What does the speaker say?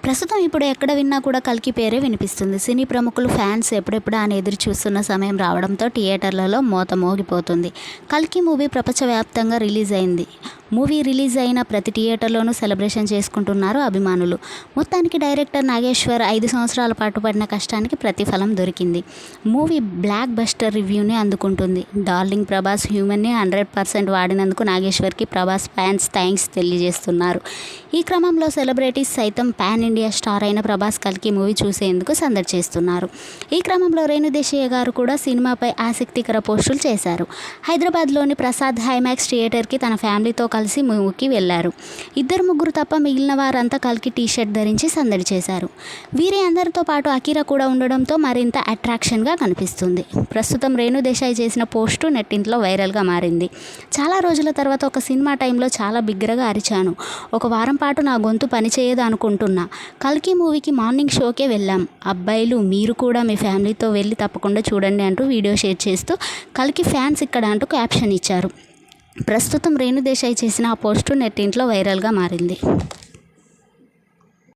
ప్రస్తుతం ఇప్పుడు ఎక్కడ విన్నా కూడా కల్కి పేరే వినిపిస్తుంది. సినీ ప్రముఖులు ఫ్యాన్స్ ఎప్పుడెప్పుడా అని ఎదురు చూస్తున్న సమయం రావడంతో థియేటర్లలో మోత మోగిపోతుంది. కల్కి మూవీ ప్రపంచవ్యాప్తంగా రిలీజ్ అయింది. మూవీ రిలీజ్ అయిన ప్రతి థియేటర్లోనూ సెలబ్రేషన్ చేసుకుంటున్నారు అభిమానులు. మొత్తానికి డైరెక్టర్ నాగేశ్వర్ 5 సంవత్సరాల పాటు పడిన కష్టానికి ప్రతిఫలం దొరికింది. మూవీ బ్లాక్ బస్టర్ రివ్యూని అందుకుంటుంది. డార్లింగ్ ప్రభాస్ హ్యూమన్ని 100% వాడినందుకు నాగేశ్వర్కి ప్రభాస్ ఫ్యాన్స్ థ్యాంక్స్ తెలియజేస్తున్నారు. ఈ క్రమంలో సెలబ్రిటీస్ సైతం పాన్ ఇండియా స్టార్ అయిన ప్రభాస్ కల్కి మూవీ చూసేందుకు సందడి చేస్తున్నారు. ఈ క్రమంలో రేణుదేశయ్య గారు కూడా సినిమాపై ఆసక్తికర పోస్టులు చేశారు. హైదరాబాద్లోని ప్రసాద్ హైమాక్స్ థియేటర్కి తన ఫ్యామిలీతో కలిసి మూవీకి వెళ్లారు. 2-3 తప్ప మిగిలిన వారంతా కల్కి టీషర్ట్ ధరించి సందడి చేశారు. వీరి అందరితో పాటు అకీరా కూడా ఉండడంతో మరింత అట్రాక్షన్గా కనిపిస్తుంది. ప్రస్తుతం రేణుదేశాయ్ చేసిన పోస్టు నెట్టింట్లో వైరల్గా మారింది. చాలా రోజుల తర్వాత ఒక సినిమా టైంలో చాలా బిగ్గరగా అరిచాను. ఒక వారం పాటు నా గొంతు పనిచేయదు అనుకుంటున్నా. కల్కి మూవీకి మార్నింగ్ షోకే వెళ్ళాం. అబ్బాయిలు మీరు కూడా మీ ఫ్యామిలీతో వెళ్ళి తప్పకుండా చూడండి అంటూ వీడియో షేర్ చేస్తూ కల్కి ఫ్యాన్స్ ఇక్కడ అంటూ క్యాప్షన్ ఇచ్చారు. ప్రస్తుతం రేణుదేశాయ్ చేసిన ఆ పోస్టు నెట్టింట్లో వైరల్గా మారింది.